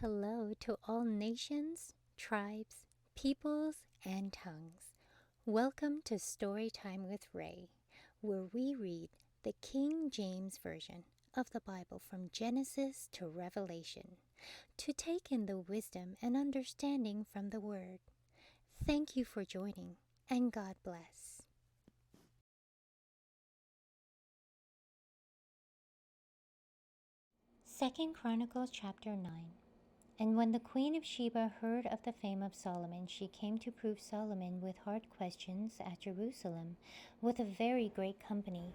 Hello to all nations, tribes, peoples, and tongues. Welcome to Storytime with Ray, where we read the King James Version of the Bible from Genesis to Revelation, to take in the wisdom and understanding from the Word. Thank you for joining, and God bless. 2 Chronicles chapter 9. And when the Queen of Sheba heard of the fame of Solomon, she came to prove Solomon with hard questions at Jerusalem, with a very great company,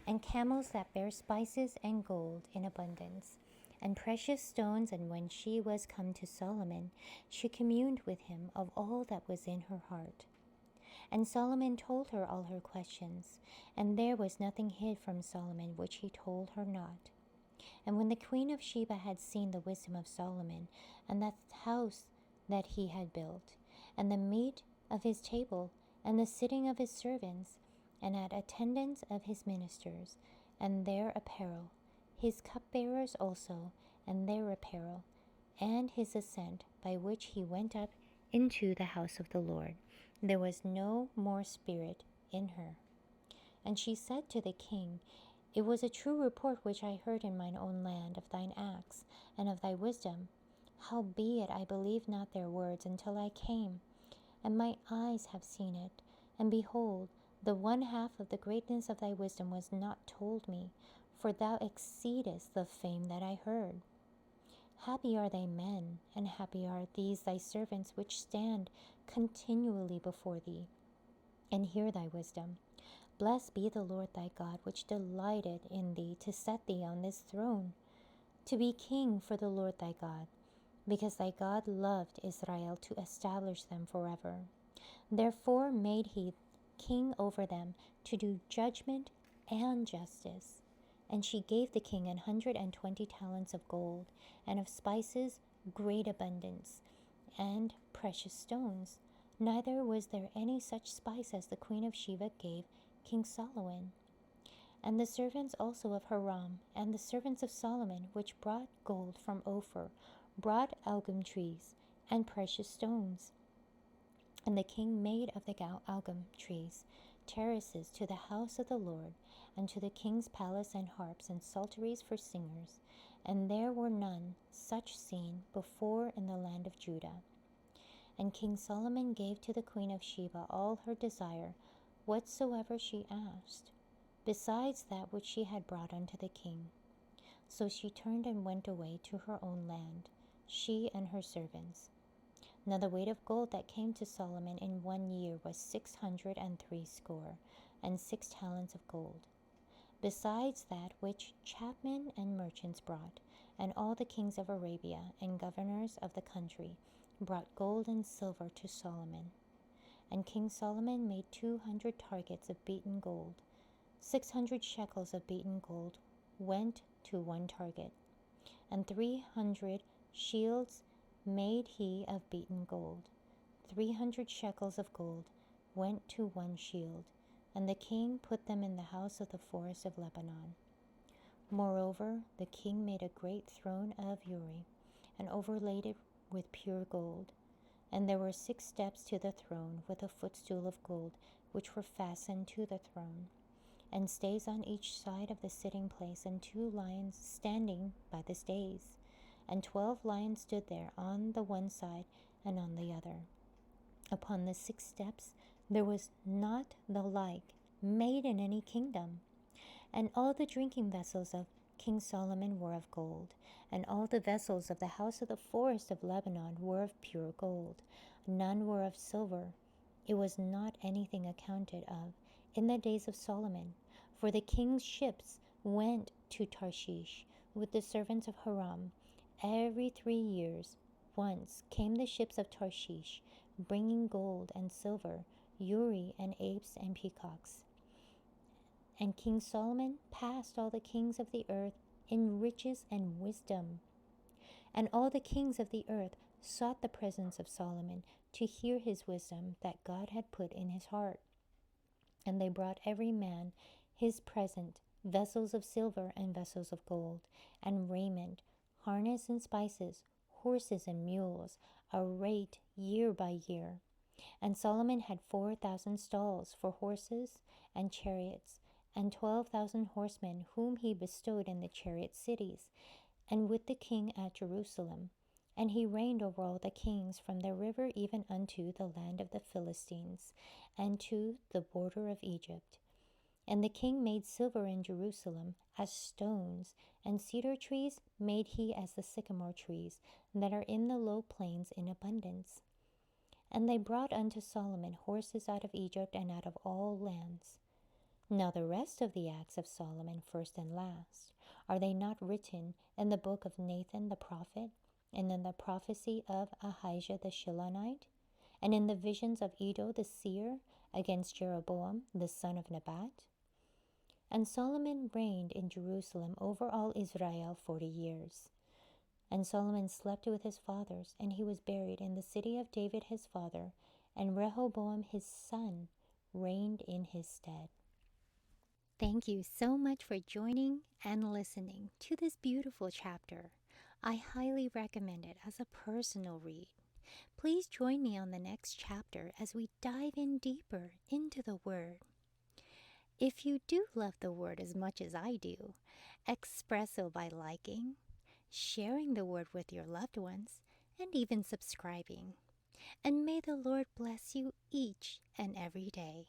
and camels that bear spices and gold in abundance, and precious stones. And when she was come to Solomon, she communed with him of all that was in her heart. And Solomon told her all her questions, and there was nothing hid from Solomon which he told her not. And when the Queen of Sheba had seen the wisdom of Solomon, and that house that he had built, and the meat of his table, and the sitting of his servants, and at attendance of his ministers, and their apparel, his cupbearers also, and their apparel, and his ascent by which he went up into the house of the Lord, there was no more spirit in her. And she said to the king, It was a true report which I heard in mine own land of thine acts and of thy wisdom. Howbeit I believed not their words until I came, and my eyes have seen it. And behold, the one half of the greatness of thy wisdom was not told me, for thou exceedest the fame that I heard. Happy are thy men, and happy are these thy servants which stand continually before thee, and hear thy wisdom. Blessed be the Lord thy God, which delighted in thee to set thee on this throne, to be king for the Lord thy God, because thy God loved Israel to establish them forever. Therefore made he king over them, to do judgment and justice. And she gave the king 120 talents of gold, and of spices great abundance, and precious stones. Neither was there any such spice as the Queen of Sheba gave King Solomon. And the servants also of Hiram, and the servants of Solomon, which brought gold from Ophir, brought algum trees and precious stones. And the king made of the algum trees terraces to the house of the Lord, and to the king's palace, and harps and psalteries for singers. And there were none such seen before in the land of Judah. And King Solomon gave to the Queen of Sheba all her desire, whatsoever she asked, besides that which she had brought unto the king. So she turned and went away to her own land, she and her servants. Now the weight of gold that came to Solomon in 1 year was 660, and 6 talents of gold, besides that which chapmen and merchants brought, and all the kings of Arabia and governors of the country brought gold and silver to Solomon. And King Solomon made 200 targets of beaten gold. 600 shekels of beaten gold went to one target, and 300 shields made he of beaten gold. 300 shekels of gold went to one shield, and the king put them in the house of the forest of Lebanon. Moreover, the king made a great throne of Joury, and overlaid it with pure gold. And there were 6 steps to the throne, with a footstool of gold, which were fastened to the throne, and stays on each side of the sitting place, and 2 lions standing by the stays. And 12 lions stood there on the one side and on the other. Upon the 6 steps there was not the like made in any kingdom. And all the drinking vessels of King Solomon were of gold, and all the vessels of the house of the forest of Lebanon were of pure gold. None were of silver. It was not anything accounted of in the days of Solomon, for the king's ships went to Tarshish with the servants of Hiram. Every 3 years once came the ships of Tarshish, bringing gold and silver, Joury and apes and peacocks. And King Solomon passed all the kings of the earth in riches and wisdom. And all the kings of the earth sought the presence of Solomon to hear his wisdom that God had put in his heart. And they brought every man his present, vessels of silver and vessels of gold, and raiment, harness and spices, horses and mules, a rate year by year. And Solomon had 4,000 stalls for horses and chariots, and 12,000 horsemen, whom he bestowed in the chariot cities, and with the king at Jerusalem. And he reigned over all the kings from the river even unto the land of the Philistines, and to the border of Egypt. And the king made silver in Jerusalem as stones, and cedar trees made he as the sycamore trees that are in the low plains in abundance. And they brought unto Solomon horses out of Egypt and out of all lands. Now the rest of the acts of Solomon, first and last, are they not written in the book of Nathan the prophet, and in the prophecy of Ahijah the Shilonite, and in the visions of Iddo the seer against Jeroboam the son of Nebat? And Solomon reigned in Jerusalem over all Israel 40 years. And Solomon slept with his fathers, and he was buried in the city of David his father, and Rehoboam his son reigned in his stead. Thank you so much for joining and listening to this beautiful chapter. I highly recommend it as a personal read. Please join me on the next chapter as we dive in deeper into the Word. If you do love the Word as much as I do, express so by liking, sharing the Word with your loved ones, and even subscribing. And may the Lord bless you each and every day.